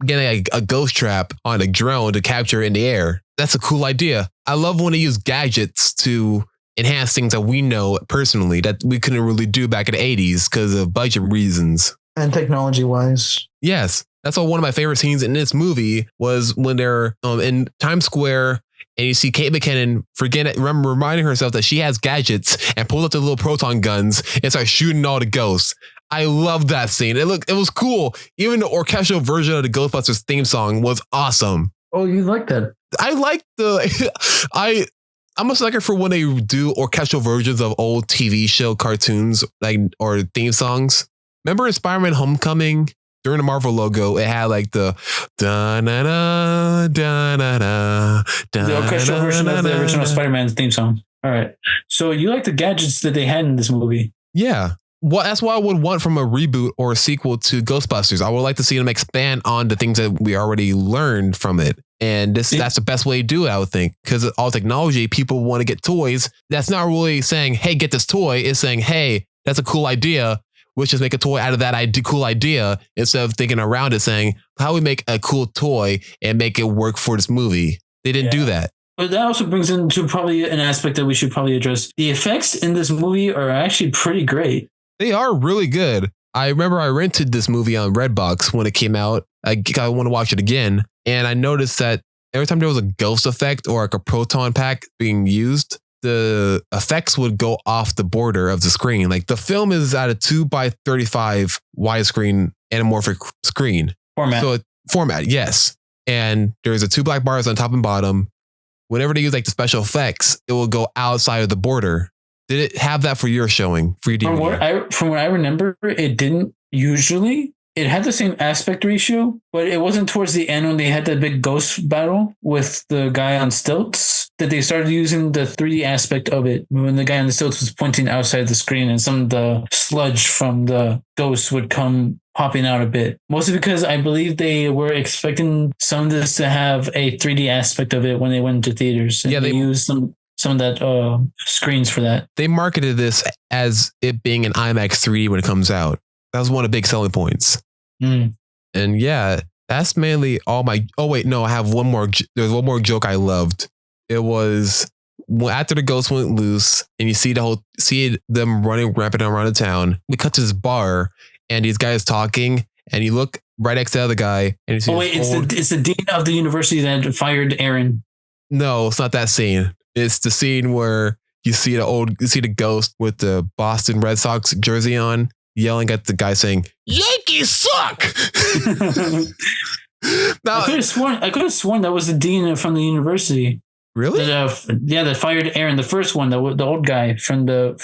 getting a ghost trap on a drone to capture in the air. That's a cool idea. I love when they use gadgets to enhance things that we know personally that we couldn't really do back in the 80s because of budget reasons. And technology wise. Yes. That's all one of my favorite scenes in this movie was when they're in Times Square and you see Kate McKinnon reminding herself that she has gadgets and pulls up the little proton guns and starts shooting all the ghosts. I love that scene. It was cool. Even the orchestral version of the Ghostbusters theme song was awesome. Oh, you like that? I like I'm a sucker for when they do orchestral versions of old TV show cartoons or theme songs. Remember in Spider-Man Homecoming? During the Marvel logo, it had like the da-na-na, da-na-na, the orchestral version of the original Spider-Man theme song. All right. So you like the gadgets that they had in this movie? Yeah. Well, that's what I would want from a reboot or a sequel to Ghostbusters. I would like to see them expand on the things that we already learned from it. And that's the best way to do it, I would think. Because all technology, people want to get toys. That's not really saying, hey, get this toy. It's saying, hey, that's a cool idea. Let's just make a toy out of that cool idea instead of thinking around it saying, how we make a cool toy and make it work for this movie. They didn't do that. But that also brings into probably an aspect that we should probably address. The effects in this movie are actually pretty great. They are really good. I remember I rented this movie on Redbox when it came out. I want to watch it again. And I noticed that every time there was a ghost effect or like a proton pack being used, the effects would go off the border of the screen. Like the film is at a 2x35 widescreen anamorphic screen. Format. So format, yes. and there's a 2 black bars on top and bottom. Whenever they use like the special effects, it will go outside of the border. Did it have that for your showing? For your DVD? From what I remember, it didn't usually. It had the same aspect ratio, but it wasn't towards the end when they had that big ghost battle with the guy on stilts that they started using the 3D aspect of it when the guy on the stilts was pointing outside the screen and some of the sludge from the ghost would come popping out a bit. Mostly because I believe they were expecting some of this to have a 3D aspect of it when they went into theaters. And they used some of that screens for that. They marketed this as it being an IMAX 3D when it comes out. That was one of the big selling points. And yeah, that's mainly all my. Oh wait, no, I have one more. There's one more joke I loved. It was after the ghost went loose, and you see them running rampant around the town. We cut to this bar, and these guys talking, and you look right next to the other guy, and you see. Oh wait, it's the dean of the university that fired Erin. No, it's not that scene. It's the scene where you see the ghost with the Boston Red Sox jersey on, yelling at the guy saying, "Yankees suck!" Now, I could have sworn that was the dean from the university. Really? That fired Erin, the first one, the old guy from the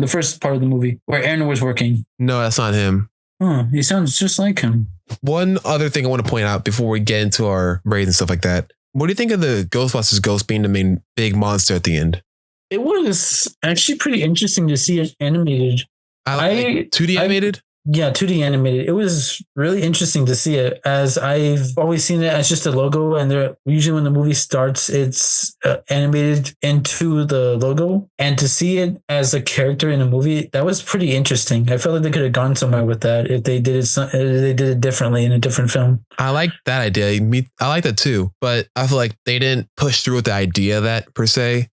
first part of the movie where Erin was working. No, that's not him. Oh, he sounds just like him. One other thing I want to point out before we get into our raids and stuff like that. What do you think of the Ghostbusters ghost being the main big monster at the end? It was actually pretty interesting to see it animated. Like 2D animated? Yeah, 2D animated. It was really interesting to see it, as I've always seen it as just a logo, and usually when the movie starts, it's animated into the logo. And to see it as a character in a movie, that was pretty interesting. I felt like they could have gone somewhere with that if they did it differently in a different film. I like that idea. I like that too, but I feel like they didn't push through with the idea of that per se,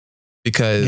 because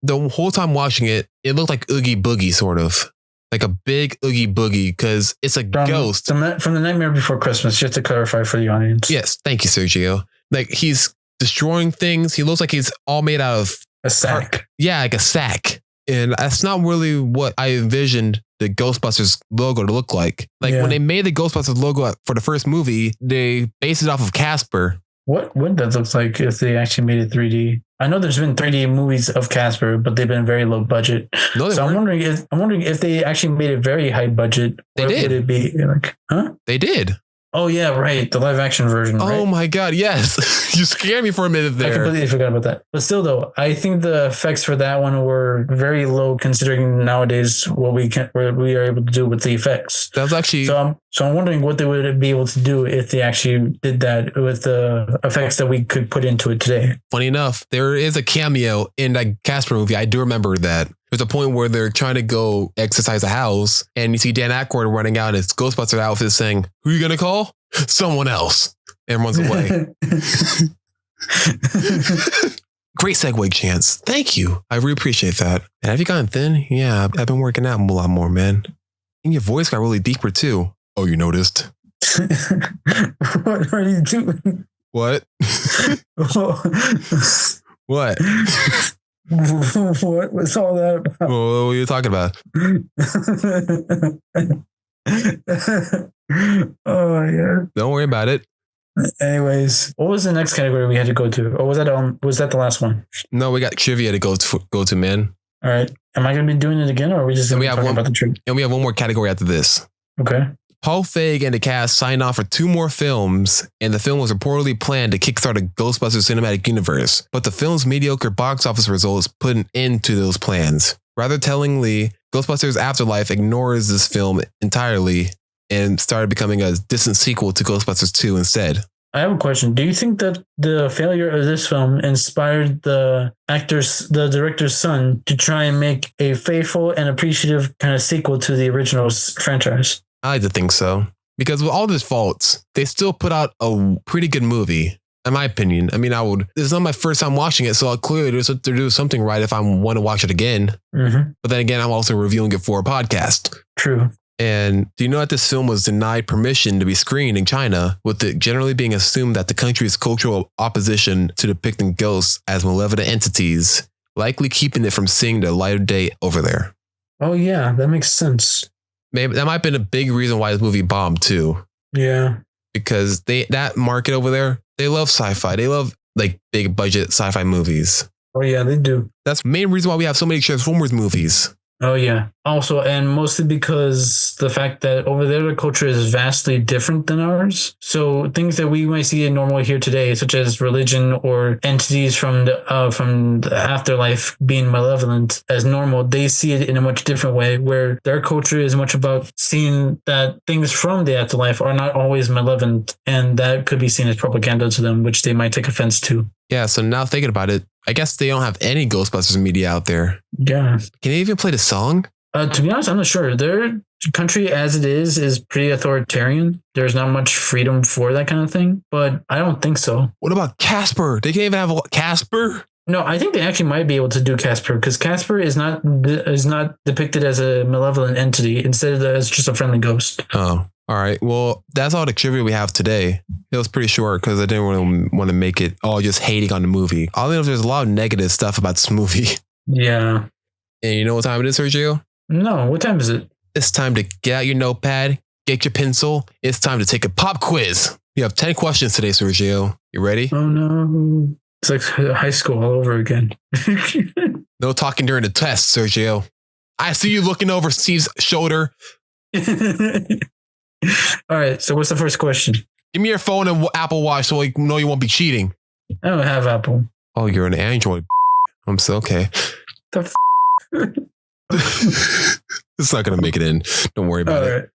the whole time watching it, it looked like Oogie Boogie sort of. Like a big Oogie Boogie, because it's a ghost. From the Nightmare Before Christmas, just to clarify for the audience. Yes, thank you, Sergio. Like, he's destroying things. He looks like he's all made out of a sack. Yeah, like a sack. And that's not really what I envisioned the Ghostbusters logo to look like. Like, when they made the Ghostbusters logo for the first movie, they based it off of Casper. What would that look like if they actually made it 3D? I know there's been 3D movies of Casper, but they've been very low budget. No, so I'm wondering if they actually made it very high budget. They did. Would it be like, huh? They did. Oh yeah, right. The live action version. Oh right? My God, yes. You scared me for a minute there. I completely forgot about that. But still, though, I think the effects for that one were very low considering nowadays what we are able to do with the effects. That was actually. So I'm wondering what they would be able to do if they actually did that with the effects that we could put into it today. Funny enough, there is a cameo in that Casper movie. I do remember that. There's a point where they're trying to go exercise a house, and you see Dan Aykroyd running out in his Ghostbuster outfit saying, "Who are you going to call? Someone else." And runs away. Great segue, Chance. Thank you. I really appreciate that. And have you gotten thin? Yeah, I've been working out a lot more, man. And your voice got really deeper too. Oh, you noticed? What are you doing? What? What? What was all that about? Well, what are you talking about? Oh yeah. Don't worry about it. Anyways, what was the next category we had to go to? Or was that the last one? No, we got trivia to go to, man. All right. Am I going to be doing it again, or are we just going to talk about the trivia? And we have one more category after this. Okay. Paul Feig and the cast signed on for 2 more films, and the film was reportedly planned to kickstart a Ghostbusters cinematic universe. But the film's mediocre box office results put an end to those plans. Rather tellingly, Ghostbusters Afterlife ignores this film entirely and started becoming a distant sequel to Ghostbusters 2 instead. I have a question. Do you think that the failure of this film inspired the director's son to try and make a faithful and appreciative kind of sequel to the original franchise? I like to think so. Because with all these faults, they still put out a pretty good movie, in my opinion. I mean, this is not my first time watching it, so clearly they're doing something right if I want to watch it again. Mm-hmm. But then again, I'm also reviewing it for a podcast. True. And do you know that this film was denied permission to be screened in China, with it generally being assumed that the country's cultural opposition to depicting ghosts as malevolent entities, likely keeping it from seeing the light of day over there? Oh, yeah, that makes sense. Maybe that might have been a big reason why this movie bombed too. Yeah. because that market over there, they love sci-fi. They love like big budget sci-fi movies. Oh yeah, they do. That's the main reason why we have so many Transformers movies. Oh yeah. Also, and mostly because the fact that over there the culture is vastly different than ours. So things that we might see in normal here today, such as religion or entities from the afterlife being malevolent as normal, they see it in a much different way. Where their culture is much about seeing that things from the afterlife are not always malevolent, and that could be seen as propaganda to them, which they might take offense to. Yeah. So now thinking about it, I guess they don't have any Ghostbusters media out there. Yeah. Can they even play the song? To be honest, I'm not sure. Their country as it is pretty authoritarian. There's not much freedom for that kind of thing, but I don't think so. What about Casper? They can't even have Casper? No, I think they actually might be able to do Casper because Casper is not depicted as a malevolent entity. Instead, it's just a friendly ghost. Oh, all right. Well, that's all the trivia we have today. It was pretty short because I didn't really want to make it all just hating on the movie. I know there's a lot of negative stuff about this movie. Yeah. And you know what time it is, Sergio? No, what time is it? It's time to get out your notepad, get your pencil. It's time to take a pop quiz. You have 10 questions today, Sergio. You ready? Oh no. It's like high school all over again. No talking during the test, Sergio. I see you looking over Steve's shoulder. All right, so what's the first question? Give me your phone and Apple Watch so I know you won't be cheating. I don't have Apple. Oh, you're an Android. I'm so okay. The It's not going to make it in. Don't worry about it.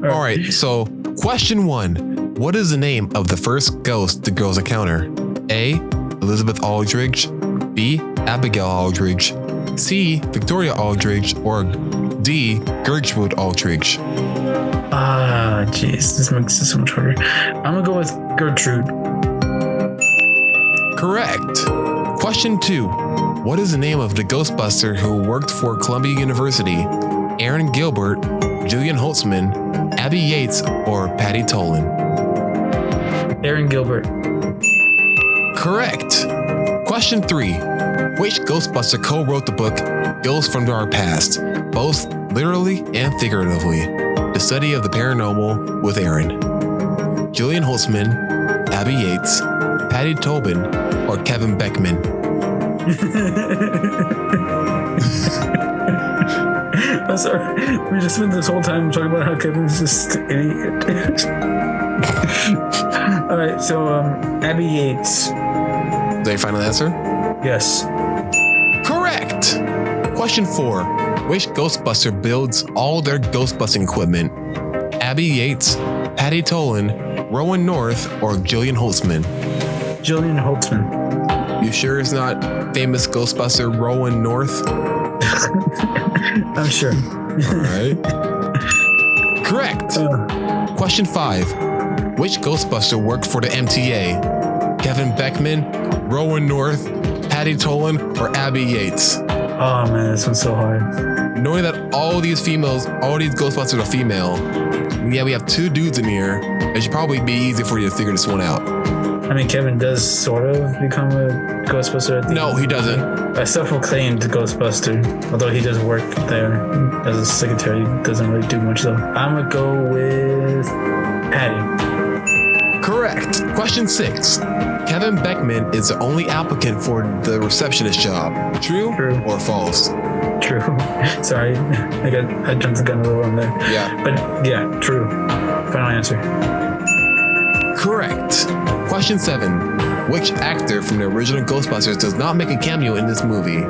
All right. So question 1. What is the name of the first ghost the girls encounter? A. Elizabeth Aldridge. B. Abigail Aldridge. C. Victoria Aldridge. Or D. Gertrude Aldridge. Jeez. This makes it so much harder. I'm going to go with Gertrude. Correct. Question 2. What is the name of the Ghostbuster who worked for Columbia University? Erin Gilbert, Jillian Holtzmann, Abby Yates, or Patty Tolan? Erin Gilbert. Correct. Question 3. Which Ghostbuster co-wrote the book Ghosts from Our Past, both literally and figuratively? The Study of the Paranormal with Erin. Jillian Holtzmann, Abby Yates, Patty Tolan, or Kevin Beckman? I'm sorry. We just spent this whole time talking about how Kevin's just an idiot. All right, so Abby Yates. Is that your final answer? Yes. Correct. Question 4. Which Ghostbuster builds all their Ghostbusting equipment? Abby Yates, Patty Tolan, Rowan North, or Jillian Holtzmann? Jillian Holtzmann. You sure it's not famous Ghostbuster Rowan North? I'm sure. All right. Correct. Question 5. Which Ghostbuster worked for the MTA? Kevin Beckman, Rowan North, Patty Tolan, or Abby Yates? Oh man, this one's so hard. Knowing that all these Ghostbusters are female, yeah, we have 2 dudes in here. It should probably be easy for you to figure this one out. I mean, Kevin does sort of become a Ghostbuster at the No, end. he doesn't. A self-proclaimed Ghostbuster, although he does work there as a secretary. He doesn't really do much though. I'm gonna go with Patty. Correct. Question 6. Kevin Beckman is the only applicant for the receptionist job. True. Or false? True. Sorry, I jumped the gun a little on there. Yeah. But yeah, true. Final answer. Correct. Question 7. Which actor from the original Ghostbusters does not make a cameo in this movie?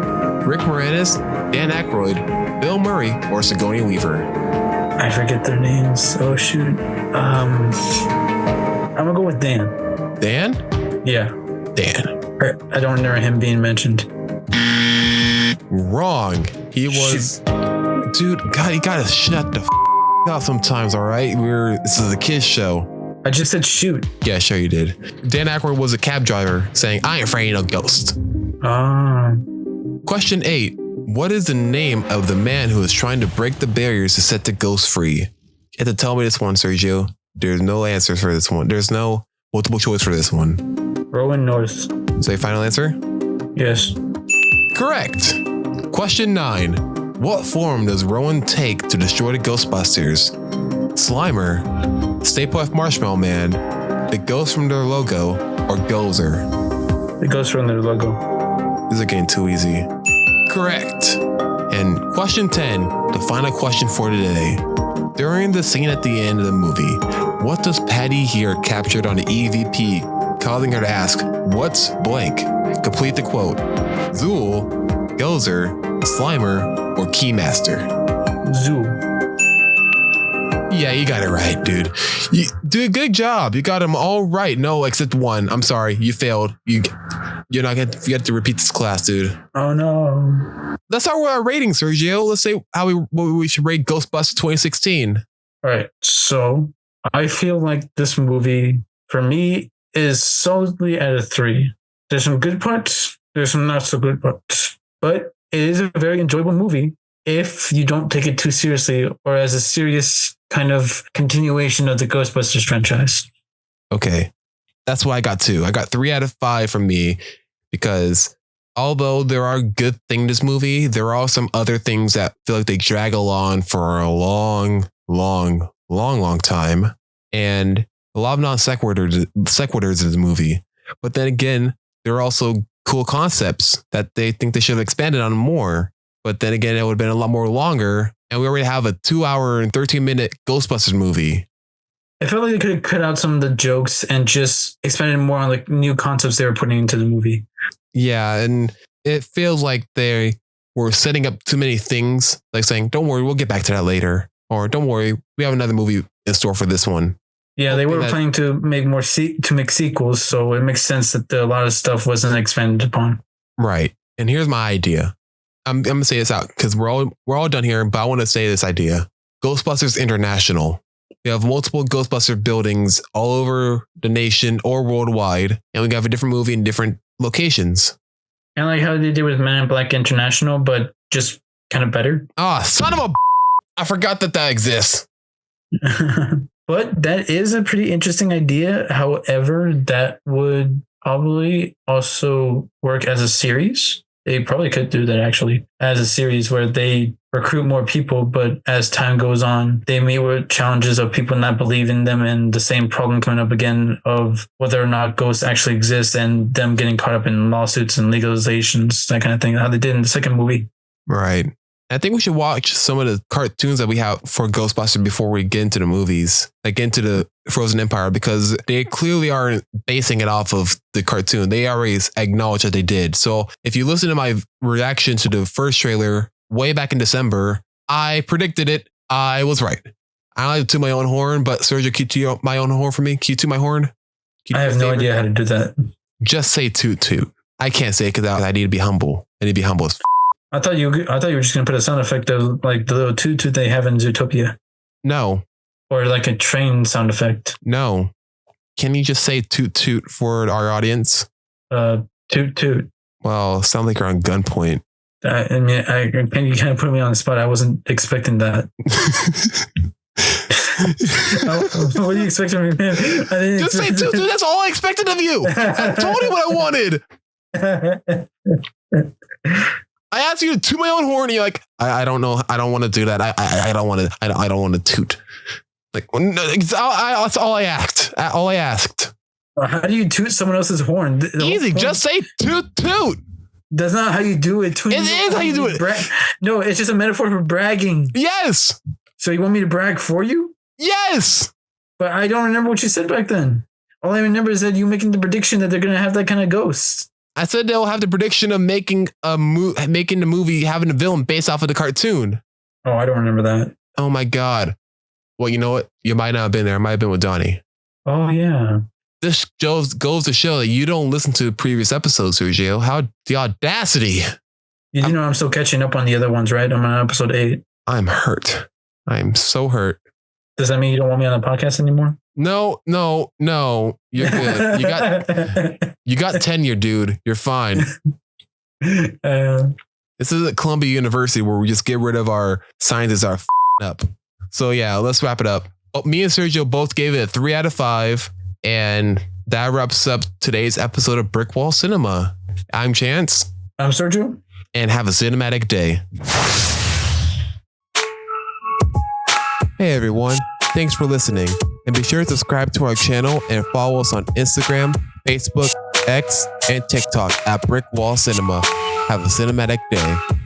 Rick Moranis, Dan Aykroyd, Bill Murray, or Sigourney Weaver? I forget their names. Oh shoot. I'm gonna go with Dan. Dan? Yeah. Dan. I don't remember him being mentioned. Wrong. He was... Dude, God, you gotta shut the up sometimes, all right? This is a kid's show. I just said shoot. Yeah, sure you did. Dan Aykroyd was a cab driver saying, I ain't afraid of ghosts. Question 8. What is the name of the man who is trying to break the barriers to set the ghosts free? You have to tell me this one, Sergio. There's no answers for this one. There's no multiple choice for this one. Rowan North. So your final answer? Yes. Correct. Question 9. What form does Rowan take to destroy the Ghostbusters? Slimer, Stay Puft Marshmallow Man, The Ghost from their logo, or Gozer? The Ghost from their logo. These are getting too easy. Correct. And question 10, the final question for today. During the scene at the end of the movie, what does Patty hear captured on the EVP, causing her to ask, "What's blank?" Complete the quote. Zool, Gozer, Slimer, or Keymaster? Zoo. Yeah, you got it right, dude. You did a good job. You got them all right. No, except one. I'm sorry, you failed. You're not gonna forget to repeat this class, dude. Oh no. Let's start with our rating, Sergio. Let's say what we should rate Ghostbusters 2016. All right. So I feel like this movie, for me, is solidly at a 3. There's some good parts. There's some not so good parts. But it is a very enjoyable movie if you don't take it too seriously or as a serious kind of continuation of the Ghostbusters franchise. Okay. That's why I got 2. I got 3 out of 5 from me because although there are good things in this movie, there are some other things that feel like they drag along for a long time. And a lot of non sequiturs in the movie. But then again, there are also cool concepts that they think they should have expanded on more. But then again, it would have been a lot more longer. And we already have a 2-hour and 13-minute Ghostbusters movie. I felt like they could have cut out some of the jokes and just expanded more on like new concepts they were putting into the movie. Yeah, and it feels like they were setting up too many things, like saying, "Don't worry, we'll get back to that later," or "Don't worry, we have another movie in store for this one." Yeah, they were planning to make make sequels, so it makes sense that a lot of stuff wasn't expanded upon. Right. And here's my idea. I'm gonna say this out because we're all done here, but I want to say this idea: Ghostbusters International. We have multiple Ghostbuster buildings all over the nation or worldwide, and we have a different movie in different locations. And like how they did with Men in Black International, but just kind of better. Ah, son of a! I forgot that exists. But that is a pretty interesting idea. However, that would probably also work as a series. They probably could do that actually as a series where they recruit more people, but as time goes on, they meet with challenges of people not believing them and the same problem coming up again of whether or not ghosts actually exist and them getting caught up in lawsuits and legalizations, that kind of thing, how they did in the second movie. Right. I think we should watch some of the cartoons that we have for Ghostbusters before we get into the movies, like into the Frozen Empire, because they clearly aren't basing it off of the cartoon. They already acknowledge that they did. So if you listen to my reaction to the first trailer way back in December, I predicted it. I was right. I like to toot my own horn, but Sergio, can you toot my own horn for me? Can you toot my horn? I have no idea how to do that. Just say toot toot. I can't say it because I need to be humble. I need to be humble as I thought you were just gonna put a sound effect of like the little toot toot they have in Zootopia. No. Or like a train sound effect. No. Can you just say toot toot for our audience? Toot toot. Well, sound like you're on gunpoint. I mean, you kind of put me on the spot. I wasn't expecting that. What do you expect from me, man? Just say toot toot. That's all I expected of you. I told you what I wanted. I asked you to toot my own horn, and you're like, I don't know. I don't want to do that. I don't want to. I don't want to toot. Like, no, that's all I asked. All I asked. How do you toot someone else's horn? Easy. Just say toot toot. That's not how you do it. It is how you do it. No, it's just a metaphor for bragging. Yes. So you want me to brag for you? Yes. But I don't remember what you said back then. All I remember is that you making the prediction that they're going to have that kind of ghost. I said they'll have the prediction of making the movie having a villain based off of the cartoon. Oh, I don't remember that. Oh my God. Well, you know what? You might not have been there. I might have been with Donnie. Oh yeah. This goes to show that you don't listen to previous episodes, Sergio. How the audacity. You know I'm still catching up on the other ones, right? I'm on episode 8. I'm hurt. I'm so hurt. Does that mean you don't want me on the podcast anymore? No. You're good. You got tenure, dude. You're fine. This is at Columbia University where we just get rid of our scientists are up. So yeah, let's wrap it up. Me and Sergio both gave it a 3 out of 5. And that wraps up today's episode of Brick Wall Cinema. I'm Chance. I'm Sergio. And have a cinematic day. Hey everyone. Thanks for listening. And be sure to subscribe to our channel and follow us on Instagram, Facebook, X, and TikTok at Brick Wall Cinema. Have a cinematic day.